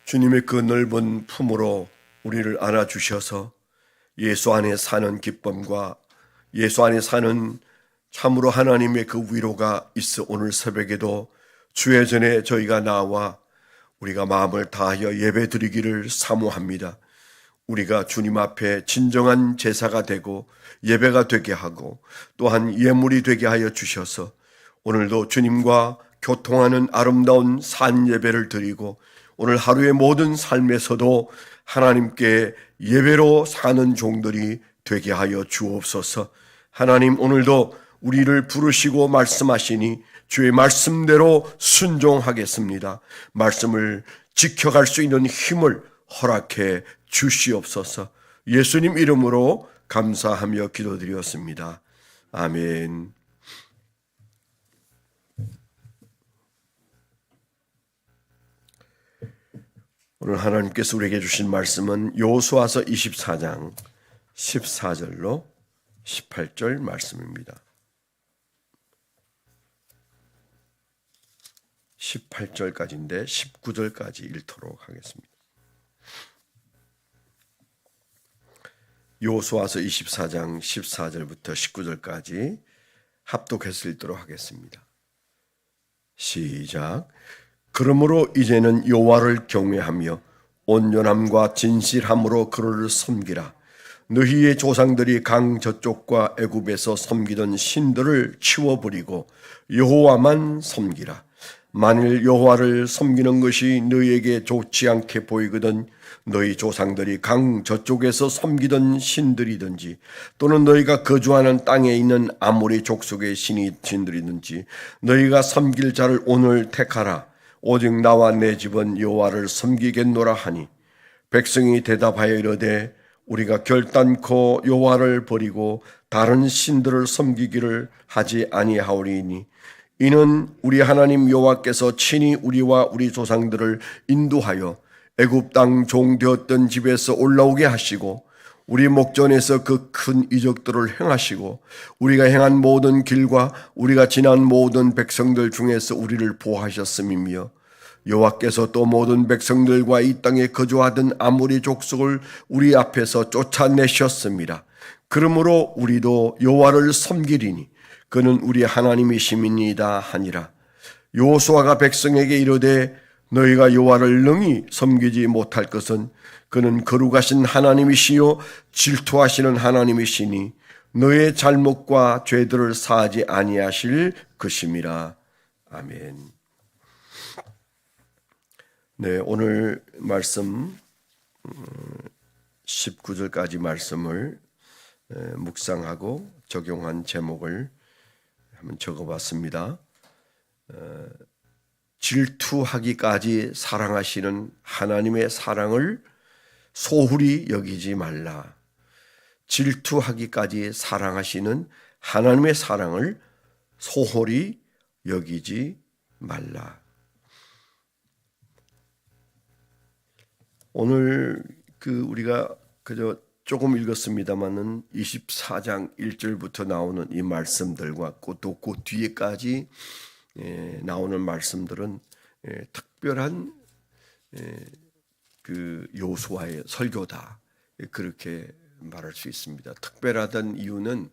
주님의 그 넓은 품으로 우리를 안아주셔서 예수 안에 사는 기쁨과 예수 안에 사는 참으로 하나님의 그 위로가 있어 오늘 새벽에도 주의 전에 저희가 나와 우리가 마음을 다하여 예배 드리기를 사모합니다. 우리가 주님 앞에 진정한 제사가 되고 예배가 되게 하고 또한 예물이 되게 하여 주셔서 오늘도 주님과 교통하는 아름다운 산 예배를 드리고 오늘 하루의 모든 삶에서도 하나님께 예배로 사는 종들이 되게 하여 주옵소서. 하나님, 오늘도 우리를 부르시고 말씀하시니 주의 말씀대로 순종하겠습니다. 말씀을 지켜갈 수 있는 힘을 허락해 주시옵소서. 예수님 이름으로 감사하며 기도드렸습니다. 아멘. 오늘 하나님께서 우리에게 주신 말씀은 여호수아서 24장 14절로 18절 말씀입니다. 18절까지인데 19절까지 읽도록 하겠습니다. 여호수아서 24장 14절부터 19절까지 합독해서 읽도록 하겠습니다. 시작. 그러므로 이제는 여호와를 경외하며 온전함과 진실함으로 그를 섬기라. 너희의 조상들이 강 저쪽과 애굽에서 섬기던 신들을 치워버리고 여호와만 섬기라. 만일 여호와를 섬기는 것이 너희에게 좋지 않게 보이거든 너희 조상들이 강 저쪽에서 섬기던 신들이든지 또는 너희가 거주하는 땅에 있는 아모리 족속의 신들이든지 너희가 섬길 자를 오늘 택하라. 오직 나와 내 집은 여호와를 섬기겠노라 하니 백성이 대답하여 이르되 우리가 결단코 여호와를 버리고 다른 신들을 섬기기를 하지 아니하오리니 이는 우리 하나님 여호와께서 친히 우리와 우리 조상들을 인도하여 애굽 땅 종되었던 집에서 올라오게 하시고 우리 목전에서 그 큰 이적들을 행하시고 우리가 행한 모든 길과 우리가 지난 모든 백성들 중에서 우리를 보호하셨음이며 여호와께서 또 모든 백성들과 이 땅에 거주하던 아모리 족속을 우리 앞에서 쫓아내셨습니다. 그러므로 우리도 여호와를 섬기리니 그는 우리 하나님이심이니이다 하니라. 여호수아가 백성에게 이르되 너희가 여호와를 능히 섬기지 못할 것은 그는 거룩하신 하나님이시요 질투하시는 하나님이시니 너의 잘못과 죄들을 사하지 아니하실 것임이라. 아멘. 네, 오늘 말씀 19절까지 말씀을 묵상하고 적용한 제목을 한번 적어봤습니다. 질투하기까지 사랑하시는 하나님의 사랑을 소홀히 여기지 말라. 질투하기까지 사랑하시는 하나님의 사랑을 소홀히 여기지 말라. 오늘 우리가 그저 조금 읽었습니다만은 24장 1절부터 나오는 이 말씀들과 또 그 뒤에까지 나오는 말씀들은 특별한 그 여호수아의 설교다, 그렇게 말할 수 있습니다. 특별하던 이유는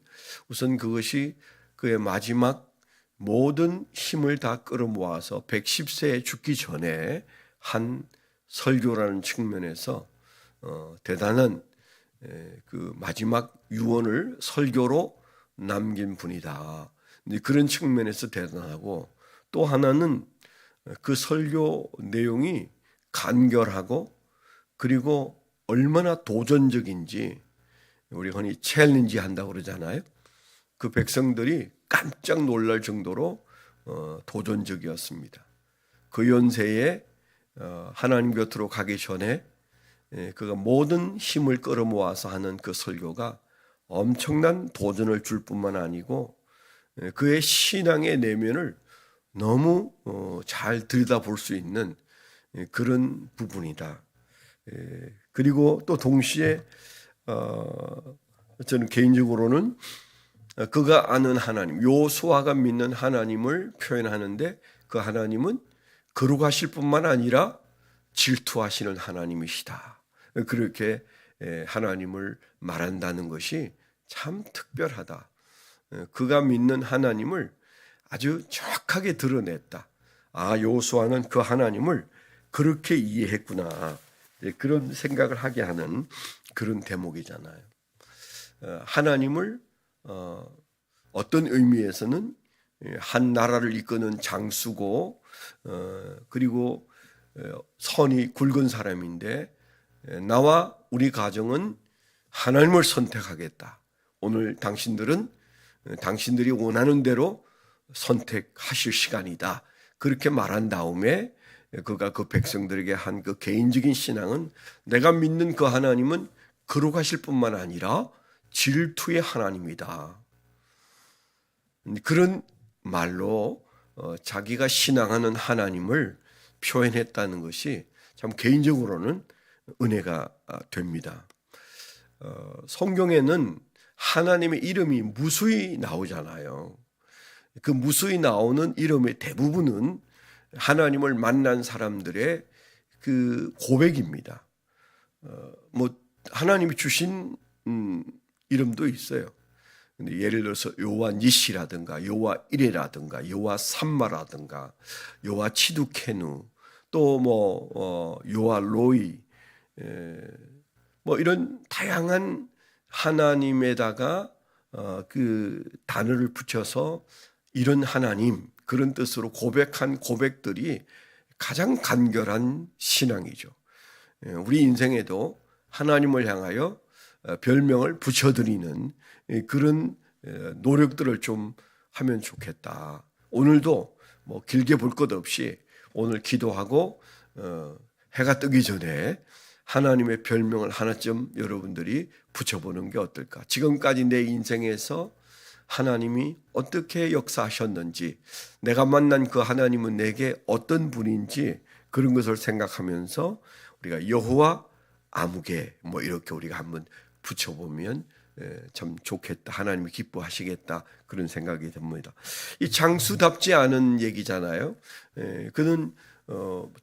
우선 그것이 그의 마지막 모든 힘을 다 끌어모아서 110세에 죽기 전에 한 설교라는 측면에서 대단한 그 마지막 유언을 설교로 남긴 분이다. 그런 측면에서 대단하고, 또 하나는 그 설교 내용이 간결하고 그리고 얼마나 도전적인지, 우리 흔히 챌린지 한다고 그러잖아요. 그 백성들이 깜짝 놀랄 정도로 도전적이었습니다. 그 연세에 하나님 곁으로 가기 전에 그가 모든 힘을 끌어모아서 하는 그 설교가 엄청난 도전을 줄 뿐만 아니고 그의 신앙의 내면을 너무 잘 들여다볼 수 있는 그런 부분이다. 그리고 또 동시에 저는 개인적으로는 그가 아는 하나님, 요수아가 믿는 하나님을 표현하는데 그 하나님은 거룩하실 뿐만 아니라 질투하시는 하나님이시다. 그렇게 하나님을 말한다는 것이 참 특별하다. 그가 믿는 하나님을 아주 정확하게 드러냈다. 아, 요수아는 그 하나님을 그렇게 이해했구나. 그런 생각을 하게 하는 그런 대목이잖아요. 하나님을 어떤 의미에서는 한 나라를 이끄는 장수고 그리고 선이 굵은 사람인데 나와 우리 가정은 하나님을 선택하겠다. 오늘 당신들이 원하는 대로 선택하실 시간이다. 그렇게 말한 다음에 그가 그 백성들에게 한 그 개인적인 신앙은 내가 믿는 그 하나님은 거룩하실 뿐만 아니라 질투의 하나님이다. 그런 말로 자기가 신앙하는 하나님을 표현했다는 것이 참 개인적으로는 은혜가 됩니다. 성경에는 하나님의 이름이 무수히 나오잖아요. 그 무수히 나오는 이름의 대부분은 하나님을 만난 사람들의 그 고백입니다. 뭐 하나님이 주신 이름도 있어요. 근데 예를 들어서 여호와 니시라든가 여호와 이레라든가 여호와 삼마라든가 여호와 치두케누 또 뭐 여호와 로이 뭐 이런 다양한 하나님에다가 그 단어를 붙여서 이런 하나님 그런 뜻으로 고백한 고백들이 가장 간결한 신앙이죠. 우리 인생에도 하나님을 향하여 별명을 붙여드리는 그런 노력들을 좀 하면 좋겠다. 오늘도 뭐 길게 볼 것 없이 오늘 기도하고 해가 뜨기 전에 하나님의 별명을 하나쯤 여러분들이 붙여보는 게 어떨까? 지금까지 내 인생에서 하나님이 어떻게 역사하셨는지, 내가 만난 그 하나님은 내게 어떤 분인지 그런 것을 생각하면서 우리가 여호와 아무개 뭐 이렇게 우리가 한번 붙여보면 참 좋겠다. 하나님이 기뻐하시겠다. 그런 생각이 듭니다. 이 장수답지 않은 얘기잖아요. 그는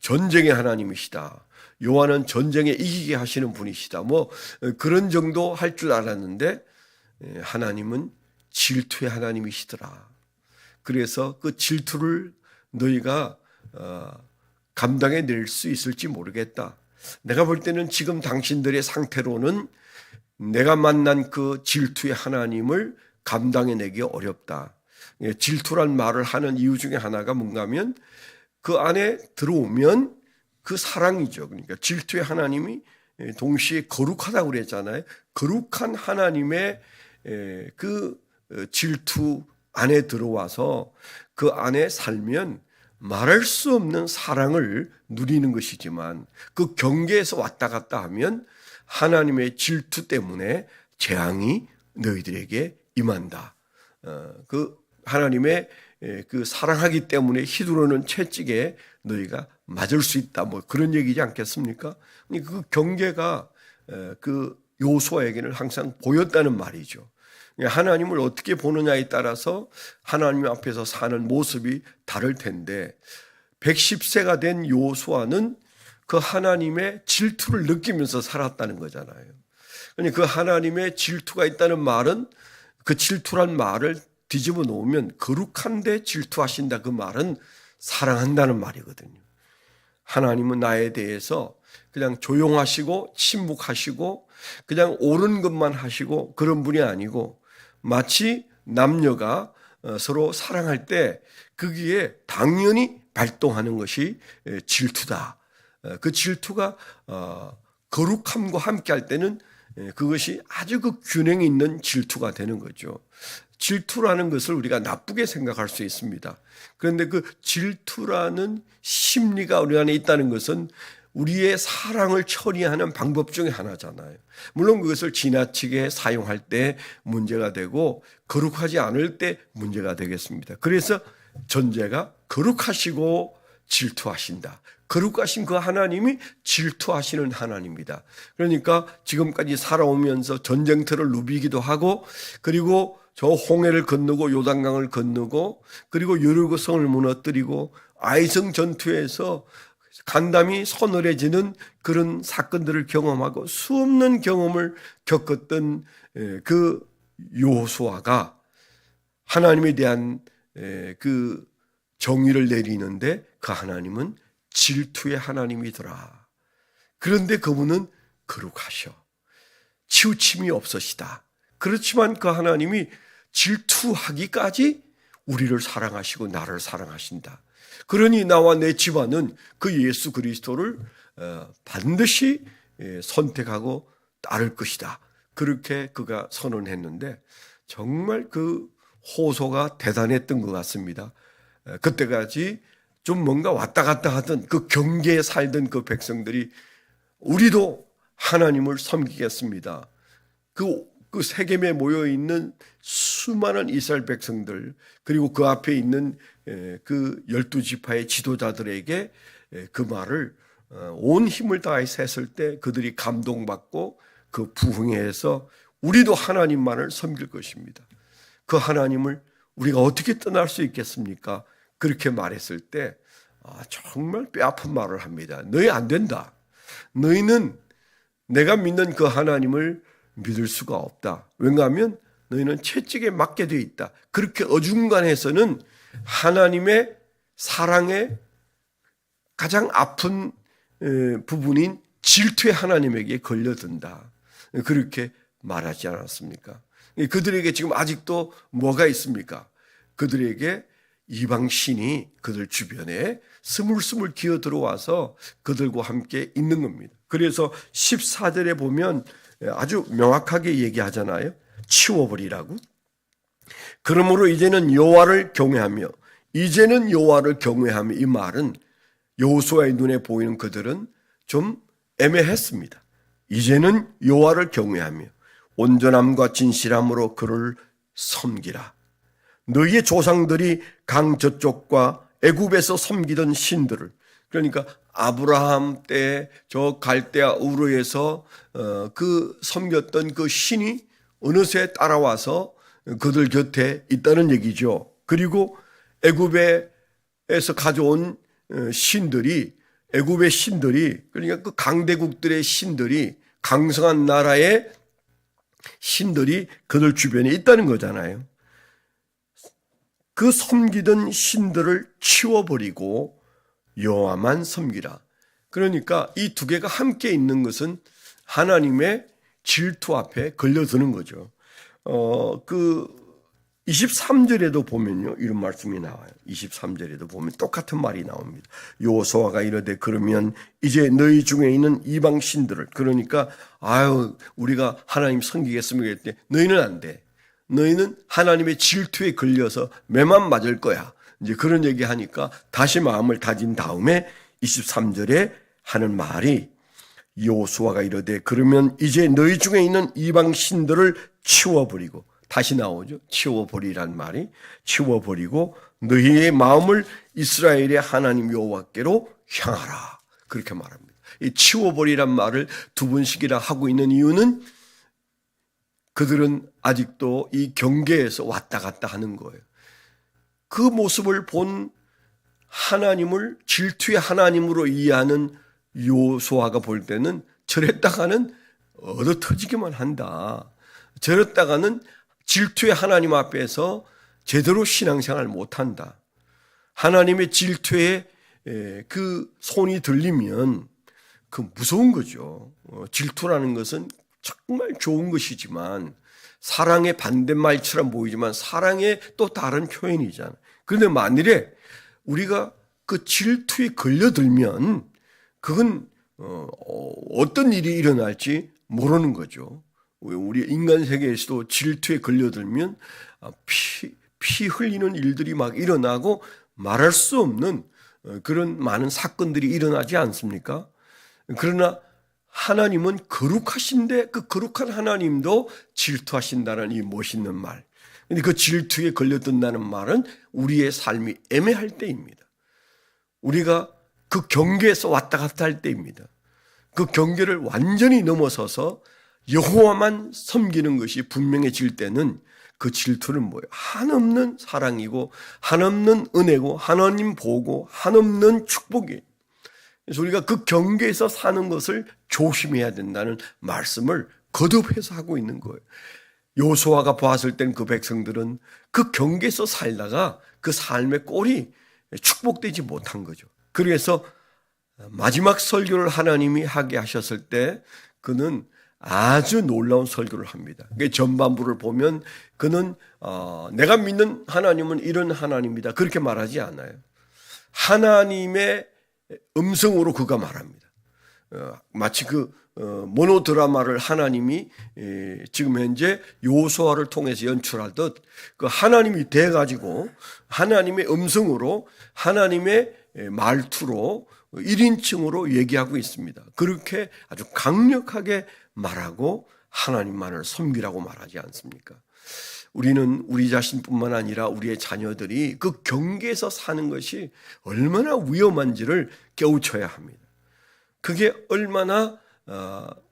전쟁의 하나님이시다. 요한은 전쟁에 이기게 하시는 분이시다. 뭐 그런 정도 할 줄 알았는데 하나님은 질투의 하나님이시더라. 그래서 그 질투를 너희가 감당해 낼 수 있을지 모르겠다. 내가 볼 때는 지금 당신들의 상태로는 내가 만난 그 질투의 하나님을 감당해내기 어렵다. 질투란 말을 하는 이유 중에 하나가 뭔가 하면 그 안에 들어오면 그 사랑이죠. 그러니까 질투의 하나님이 동시에 거룩하다고 그랬잖아요. 거룩한 하나님의 그 질투 안에 들어와서 그 안에 살면 말할 수 없는 사랑을 누리는 것이지만 그 경계에서 왔다 갔다 하면 하나님의 질투 때문에 재앙이 너희들에게 임한다. 그 하나님의 그 사랑하기 때문에 휘두르는 채찍에 너희가 맞을 수 있다. 뭐 그런 얘기지 않겠습니까? 그 경계가 그 요수아에게는 항상 보였다는 말이죠. 하나님을 어떻게 보느냐에 따라서 하나님 앞에서 사는 모습이 다를 텐데 110세가 된 요수아는 그 하나님의 질투를 느끼면서 살았다는 거잖아요. 그러니 그 하나님의 질투가 있다는 말은 그 질투란 말을 뒤집어 놓으면 거룩한데 질투하신다. 그 말은 사랑한다는 말이거든요. 하나님은 나에 대해서 그냥 조용하시고 침묵하시고 그냥 옳은 것만 하시고 그런 분이 아니고 마치 남녀가 서로 사랑할 때 거기에 당연히 발동하는 것이 질투다. 그 질투가 거룩함과 함께 할 때는 그것이 아주 그 균형 있는 질투가 되는 거죠. 질투라는 것을 우리가 나쁘게 생각할 수 있습니다. 그런데 그 질투라는 심리가 우리 안에 있다는 것은 우리의 사랑을 처리하는 방법 중에 하나잖아요. 물론 그것을 지나치게 사용할 때 문제가 되고 거룩하지 않을 때 문제가 되겠습니다. 그래서 전제가 거룩하시고 질투하신다. 거룩하신 그 하나님이 질투하시는 하나님이다. 그러니까 지금까지 살아오면서 전쟁터를 누비기도 하고 그리고 저 홍해를 건너고 요단강을 건너고 그리고 여리고성을 무너뜨리고 아이성 전투에서 간담이 서늘해지는 그런 사건들을 경험하고 수없는 경험을 겪었던 그 여호수아가 하나님에 대한 그 정의를 내리는데 그 하나님은 질투의 하나님이더라. 그런데 그분은 거룩하셔. 치우침이 없으시다. 그렇지만 그 하나님이 질투하기까지 우리를 사랑하시고 나를 사랑하신다. 그러니 나와 내 집안은 그 예수 그리스도를 반드시 선택하고 따를 것이다. 그렇게 그가 선언했는데 정말 그 호소가 대단했던 것 같습니다. 그때까지 좀 뭔가 왔다 갔다 하던 그 경계에 살던 그 백성들이 우리도 하나님을 섬기겠습니다. 그 세겜에 모여 있는 수많은 이스라엘 백성들 그리고 그 앞에 있는 그 12지파의 지도자들에게 그 말을 온 힘을 다해서 했을 때 그들이 감동받고 그 부흥회에서 우리도 하나님만을 섬길 것입니다. 그 하나님을 우리가 어떻게 떠날 수 있겠습니까? 그렇게 말했을 때 정말 뼈아픈 말을 합니다. 너희 안 된다. 너희는 내가 믿는 그 하나님을 믿을 수가 없다. 왜냐하면 너희는 채찍에 맞게 되어 있다. 그렇게 어중간해서는 하나님의 사랑의 가장 아픈 부분인 질투의 하나님에게 걸려든다. 그렇게 말하지 않았습니까? 그들에게 지금 아직도 뭐가 있습니까? 그들에게 이방 신이 그들 주변에 스물스물 기어 들어와서 그들과 함께 있는 겁니다. 그래서 14절에 보면 아주 명확하게 얘기하잖아요. 치워버리라고. 그러므로 이제는 여호와를 경외하며 이 말은 여호수아의 눈에 보이는 그들은 좀 애매했습니다. 이제는 여호와를 경외하며 온전함과 진실함으로 그를 섬기라. 너희의 조상들이 강 저쪽과 애굽에서 섬기던 신들을, 그러니까 아브라함 때 저 갈대아 우르에서 그 섬겼던 그 신이 어느새 따라와서 그들 곁에 있다는 얘기죠. 그리고 애굽에서 가져온 신들이, 애굽의 신들이, 그러니까 그 강대국들의 신들이, 강성한 나라의 신들이 그들 주변에 있다는 거잖아요. 그 섬기던 신들을 치워버리고 여호와만 섬기라. 그러니까 이 두 개가 함께 있는 것은 하나님의 질투 앞에 걸려드는 거죠. 그 23절에도 보면요, 이런 말씀이 나와요. 23절에도 보면 똑같은 말이 나옵니다. 여호수아가 이르되 그러면 이제 너희 중에 있는 이방 신들을, 그러니까 우리가 하나님 섬기겠습니다 했더니 너희는 안 돼. 너희는 하나님의 질투에 걸려서 매만 맞을 거야. 이제 그런 얘기 하니까 다시 마음을 다진 다음에 23절에 하는 말이 여호수아가 이르되 그러면 이제 너희 중에 있는 이방 신들을 치워버리고, 다시 나오죠. 치워버리란 말이, 치워버리고 너희의 마음을 이스라엘의 하나님 여호와께로 향하라. 그렇게 말합니다. 이 치워버리란 말을 두 번씩이나 하고 있는 이유는 그들은 아직도 이 경계에서 왔다 갔다 하는 거예요. 그 모습을 본 하나님을 질투의 하나님으로 이해하는 여호수아가 볼 때는 저랬다가는 얻어터지기만 한다. 저랬다가는 질투의 하나님 앞에서 제대로 신앙생활 못한다. 하나님의 질투에 그 손이 들리면 그 무서운 거죠. 질투라는 것은 정말 좋은 것이지만 사랑의 반대말처럼 보이지만 사랑의 또 다른 표현이잖아요. 그런데 만일에 우리가 그 질투에 걸려들면 그건 어떤 일이 일어날지 모르는 거죠. 우리 인간 세계에서도 질투에 걸려들면 피 흘리는 일들이 막 일어나고 말할 수 없는 그런 많은 사건들이 일어나지 않습니까? 그러나 하나님은 거룩하신데 그 거룩한 하나님도 질투하신다는 이 멋있는 말. 근데 그 질투에 걸려든다는 말은 우리의 삶이 애매할 때입니다. 우리가 그 경계에서 왔다 갔다 할 때입니다. 그 경계를 완전히 넘어서서 여호와만 섬기는 것이 분명해질 때는 그 질투는 뭐예요? 한없는 사랑이고 한없는 은혜고 하나님 보고 한없는 축복이에요. 그래서 우리가 그 경계에서 사는 것을 조심해야 된다는 말씀을 거듭해서 하고 있는 거예요. 여호수아가 보았을 땐 그 백성들은 그 경계에서 살다가 그 삶의 꼴이 축복되지 못한 거죠. 그래서 마지막 설교를 하나님이 하게 하셨을 때 그는 아주 놀라운 설교를 합니다. 전반부를 보면 그는 내가 믿는 하나님은 이런 하나님이다 그렇게 말하지 않아요. 하나님의 음성으로 그가 말합니다. 마치 그 모노드라마를 하나님이 지금 현재 여호수아를 통해서 연출하듯 그 하나님이 돼가지고 하나님의 음성으로 하나님의 말투로 1인칭으로 얘기하고 있습니다. 그렇게 아주 강력하게 말하고 하나님만을 섬기라고 말하지 않습니까? 우리는 우리 자신뿐만 아니라 우리의 자녀들이 그 경계에서 사는 것이 얼마나 위험한지를 깨우쳐야 합니다. 그게 얼마나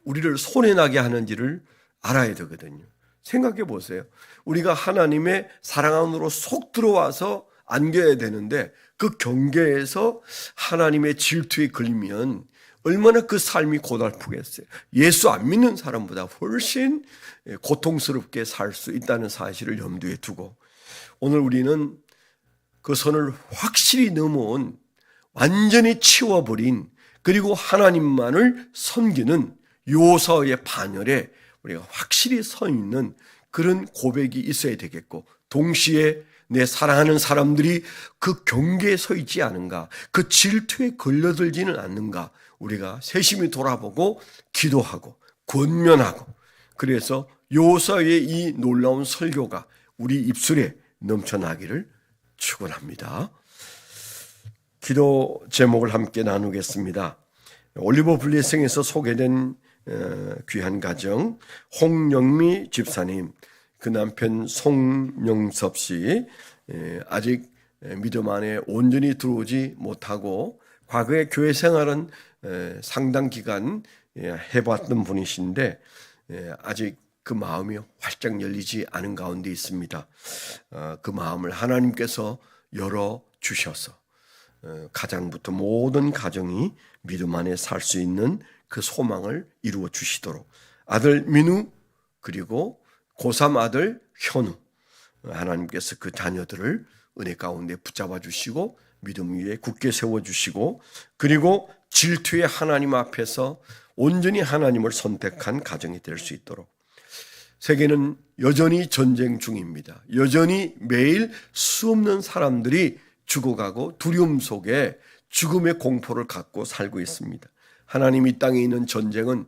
우리를 손해나게 하는지를 알아야 되거든요. 생각해 보세요. 우리가 하나님의 사랑 안으로 속 들어와서 안겨야 되는데 그 경계에서 하나님의 질투에 걸리면 얼마나 그 삶이 고달프겠어요. 예수 안 믿는 사람보다 훨씬 고통스럽게 살 수 있다는 사실을 염두에 두고 오늘 우리는 그 선을 확실히 넘어온 완전히 치워버린 그리고 하나님만을 섬기는 여호수아의 반열에 우리가 확실히 서 있는 그런 고백이 있어야 되겠고 동시에 내 사랑하는 사람들이 그 경계에 서 있지 않은가, 그 질투에 걸려들지는 않는가 우리가 세심히 돌아보고 기도하고 권면하고 그래서 여호수아의 이 놀라운 설교가 우리 입술에 넘쳐나기를 축원합니다. 기도 제목을 함께 나누겠습니다. 올리버 블레싱에서 소개된 귀한 가정 홍영미 집사님, 그 남편 송영섭 씨 아직 믿음 안에 온전히 들어오지 못하고 과거에 교회 생활은 상당 기간 해봤던 분이신데 아직 그 마음이 활짝 열리지 않은 가운데 있습니다. 그 마음을 하나님께서 열어주셔서 가장부터 모든 가정이 믿음 안에 살 수 있는 그 소망을 이루어 주시도록 아들 민우 그리고 고3 아들 현우 하나님께서 그 자녀들을 은혜 가운데 붙잡아 주시고 믿음 위에 굳게 세워주시고 그리고 질투의 하나님 앞에서 온전히 하나님을 선택한 가정이 될 수 있도록 세계는 여전히 전쟁 중입니다. 여전히 매일 수없는 사람들이 죽어가고 두려움 속에 죽음의 공포를 갖고 살고 있습니다. 하나님 이 땅에 있는 전쟁은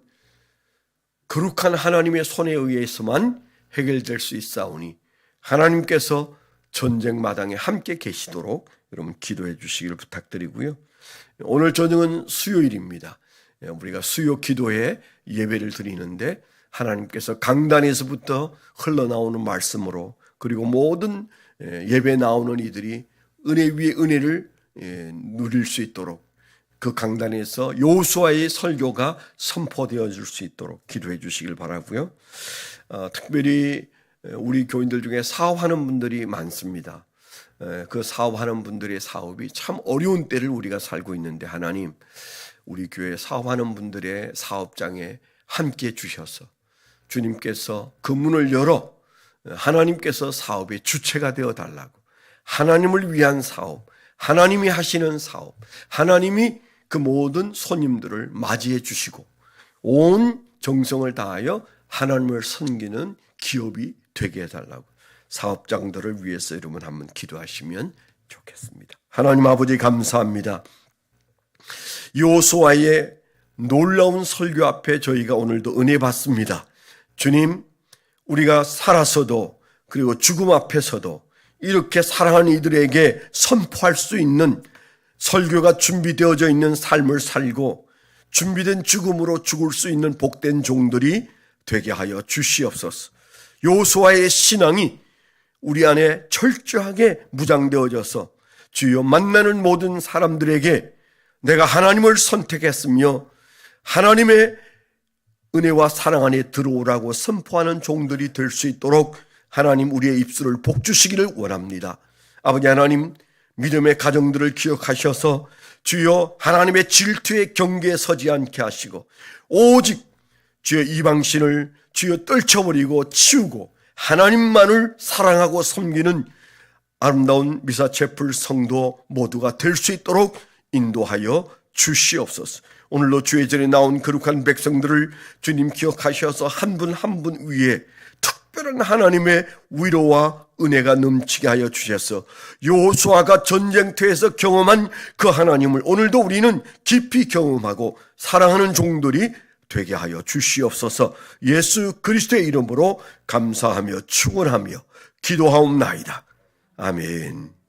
거룩한 하나님의 손에 의해서만 해결될 수 있사오니 하나님께서 전쟁 마당에 함께 계시도록 여러분 기도해 주시기를 부탁드리고요. 오늘 저녁은 수요일입니다. 우리가 수요 기도에 예배를 드리는데 하나님께서 강단에서부터 흘러나오는 말씀으로 그리고 모든 예배 나오는 이들이 은혜 위에 은혜를 누릴 수 있도록 그 강단에서 여호수아의 설교가 선포되어 줄 수 있도록 기도해 주시길 바라고요. 특별히 우리 교인들 중에 사업하는 분들이 많습니다. 그 사업하는 분들의 사업이 참 어려운 때를 우리가 살고 있는데 하나님 우리 교회 사업하는 분들의 사업장에 함께 주셔서 주님께서 그 문을 열어 하나님께서 사업의 주체가 되어 달라고 하나님을 위한 사업, 하나님이 하시는 사업, 하나님이 그 모든 손님들을 맞이해 주시고 온 정성을 다하여 하나님을 섬기는 기업이 되게 해달라고 사업장들을 위해서 여러분 한번 기도하시면 좋겠습니다. 하나님 아버지 감사합니다. 여호수아의 놀라운 설교 앞에 저희가 오늘도 은혜 받습니다. 주님, 우리가 살아서도 그리고 죽음 앞에서도 이렇게 사랑하는 이들에게 선포할 수 있는 설교가 준비되어져 있는 삶을 살고 준비된 죽음으로 죽을 수 있는 복된 종들이 되게 하여 주시옵소서. 여호수아의 신앙이 우리 안에 철저하게 무장되어져서 주여 만나는 모든 사람들에게 내가 하나님을 선택했으며 하나님의 은혜와 사랑 안에 들어오라고 선포하는 종들이 될 수 있도록 하나님 우리의 입술을 복주시기를 원합니다. 아버지 하나님, 믿음의 가정들을 기억하셔서 주여 하나님의 질투의 경계에 서지 않게 하시고 오직 주여 이방신을 주여 떨쳐버리고 치우고 하나님만을 사랑하고 섬기는 아름다운 미사체풀 성도 모두가 될 수 있도록 인도하여 주시옵소서. 오늘도 주의 전에 나온 거룩한 백성들을 주님 기억하셔서 한 분 한 분 위에 특별한 하나님의 위로와 은혜가 넘치게 하여 주셔서 여호수아가 전쟁터에서 경험한 그 하나님을 오늘도 우리는 깊이 경험하고 사랑하는 종들이 되게 하여 주시옵소서. 예수 그리스도의 이름으로 감사하며 축원하며 기도하옵나이다. 아멘.